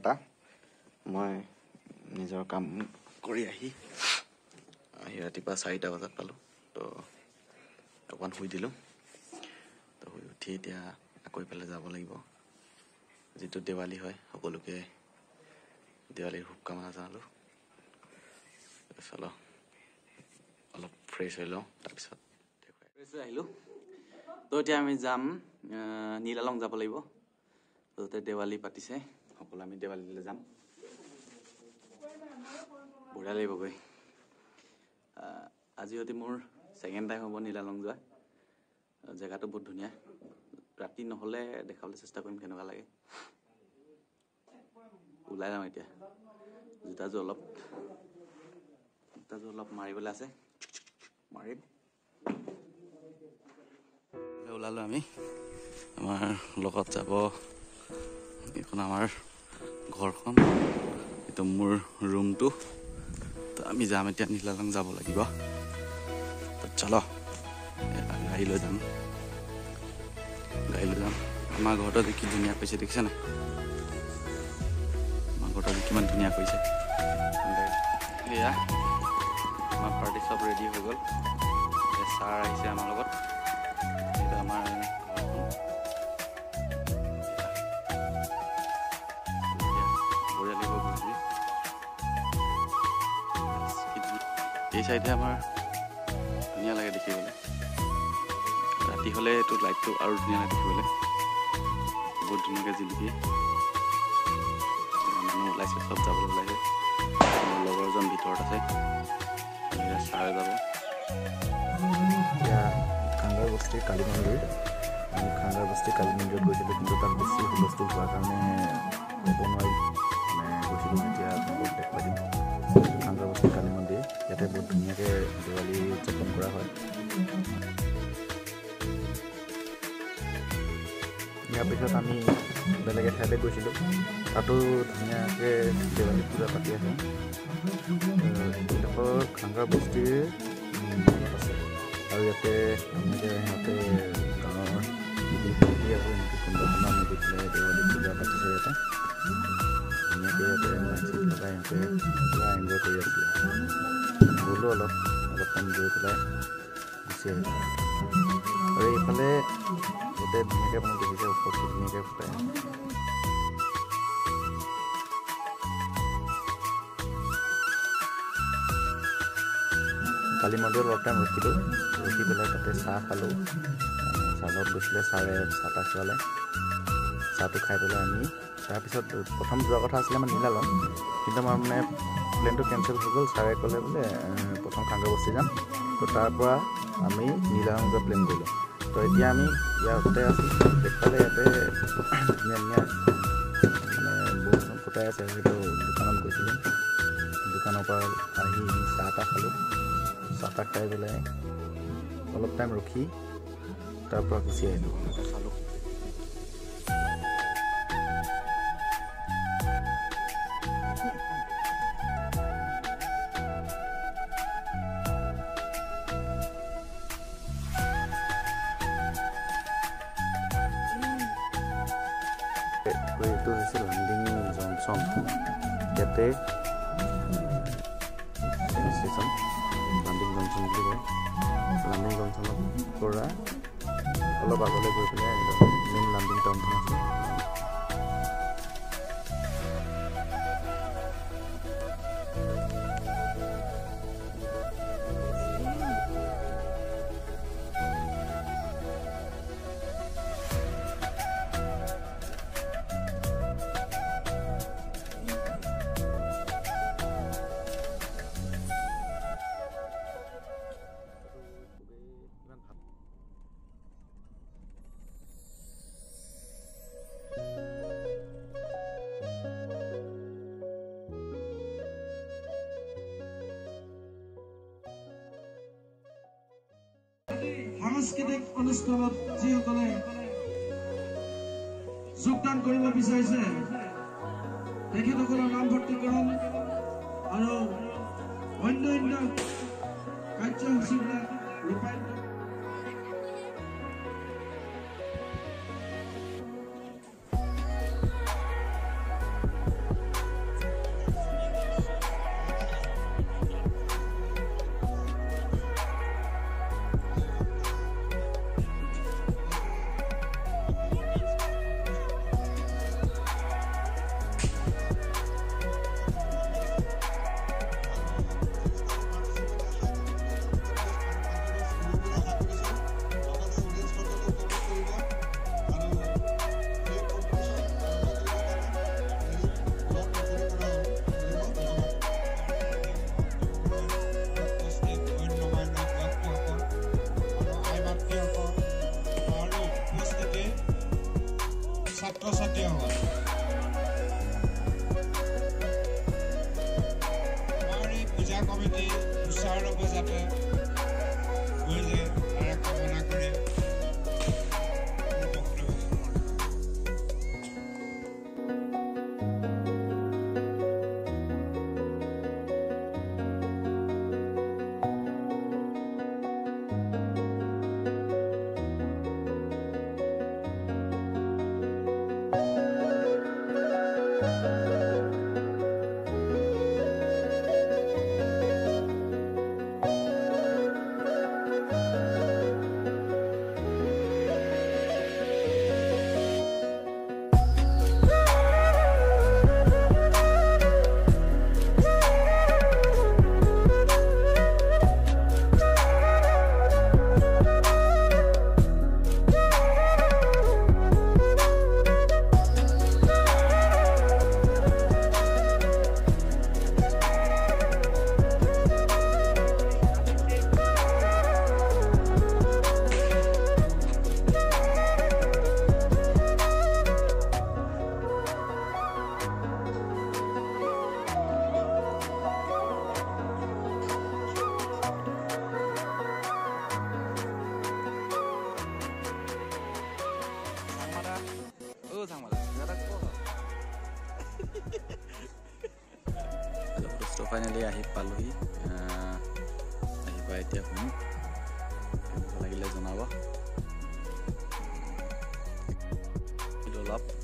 11টা মই নিজৰ কাম কৰি আহি ৰাতিপুৱা 4টা বজাত পালোঁ তো অকণমান শুই দিলোঁ তো শুই উঠি এতিয়া আকৌ ইফালে যাব লাগিব যিটো দেৱালী হয় সকলোকে দেৱালীৰ শুভকামনা জনালোঁ চলো অলপ ফ্ৰেছ হৈ লওঁ তাৰপিছত ফ্ৰেছ হৈ আহিলোঁ তো এতিয়া আমি যাম নীলালং যাব লাগিব তাতে দেৱালী পাতিছে সকলো আমি দেৱালীলৈ যাম বঢ়িয়া লাগিব গৈ আজি হয়তো মোৰ ছেকেণ্ড টাইম হ'ব নীলালং যোৱা জেগাটো বহুত ধুনীয়া ৰাতি নহ'লে দেখাবলৈ চেষ্টা কৰিম কেনেকুৱা লাগে ওলাই যাম এতিয়া জোতাযোৰ অলপ মাৰিবলৈ আছে মাৰিম ওলালোঁ আমি আমাৰ লগত যাব এইখন আমাৰ ঘৰখন এইটো মোৰ ৰুমটো তো আমি যাম এতিয়া নীলালং যাব লাগিব তো চলো গাড়ী লৈ যাম আমাৰ ঘৰটো কি ধুনীয়া কৰিছে দেখিছে নাই আমাৰ ঘৰটো কিমান ধুনীয়া কৰিছে এয়া আমাৰ পাৰ্টি চব ৰেডি হৈ গ'ল ছাৰ আহিছে আমাৰ লগত এইটো আমাৰ বঢ়িয়া লাগিব বুজি এই চাইডে আমাৰ ধুনীয়া লাগে দেখিবলৈ ৰাতি হ'লে এইটো লাইটটো আৰু ধুনীয়া লাগে দেখিবলৈ বহুত ধুনীয়াকৈ জিলিকি মানুহ ওলাইছে চব যাবলৈ ওলাইছে মোৰ লগৰজন ভিতৰত আছে ছাৰ যাব এতিয়া খাংগাৰ বস্তিৰ কালী মন্দিৰ আমি খাংগাৰ বস্তিৰ কালী মন্দিৰত গৈছিলোঁ কিন্তু তাত বেছি হুলস্থুল হোৱাৰ কাৰণে ক'ব নোৱাৰি মানে গৈছিলোঁ এতিয়া আপোনালোকক দেখুৱাই দিম খাংগাৰ বস্তিৰ কালী মন্দিৰ ইয়াতে বহুত ধুনীয়াকৈ দেৱালী উদযাপন কৰা হয় ইয়াৰ পিছত আমি বেলেগ এঠাইলৈ গৈছিলোঁ তাতো ধুনীয়াকৈ দেৱালী পূজা পাতি আছে এইডোখৰ খাংগাৰ বস্তিৰ আছে আৰু ইয়াতে সিহঁতে গাঁৱৰ নদী আৰু এনেকৈ কোনোবা নদী পেলাই দেৱালী পূজা পাতিছে ইয়াতে ধুনীয়াকৈ ইয়াতে লাইট লগাই সিহঁতে পুৰা এনজয় কৰি আছিলে গ'লোঁ অলপমান গৈ পেলাই গুচি আহিলোঁ আৰু এইফালে ইয়াতে ধুনীয়াকৈ আপুনি দেখিছে ওপৰটো ধুনীয়াকৈ ফুটাই কালী মন্দিৰত অলপ টাইম ৰখি পেলাই তাতে চাহ খালোঁ চাহ লগত গৈছিলে ছাৰে চাহ তাহ খোৱালে চাহটো খাই পেলাই আমি তাৰপিছত প্ৰথম যোৱা কথা আছিলে আমাৰ নীলালং কিন্তু আমাৰ মানে প্লেনটো কেঞ্চেল হৈ গ'ল ছাৰে ক'লে বোলে প্ৰথম খাংগাৰ বস্তি যাম তো তাৰপৰা আমি নীলালং যোৱা প্লেন কৰিলোঁ তো এতিয়া আমি ইয়াতে আছোঁ দেখুৱালে ইয়াতে ধুনীয়া ধুনীয়া মানে বহুত ফুটাই আছে সেইটো দোকানত গৈছিলোঁ দোকানৰ পৰা আহি চাহ তাহ খালোঁ চাহ তাহ খাই পেলাই অলপ টাইম ৰখি তাৰ পৰা গুচি আহিলোঁ চালোঁ এইটো হৈছে লামডিং জংচন ইয়াতে ষ্টেচন লামডিং জংচন বুলি কয় লামডিং জংচনৰ পৰা অলপ আগলৈ গৈ পেলাই মেইন লামডিং টাউনখন আছে সাংস্কৃতিক অনুষ্ঠানত যিসকলে যোগদান কৰিব বিচাৰিছে তেখেতসকলৰ নামভৰ্তিকৰণ আৰু অন্যান্য কাৰ্যসূচীবিলাক ৰূপায়িত যাতে হৈ যায় তাৰে কামনা কৰি ফাইনেলি আহি পালোহি আহিবা এতিয়া শুনো কেনেকুৱা লাগিলে জনাব অলপ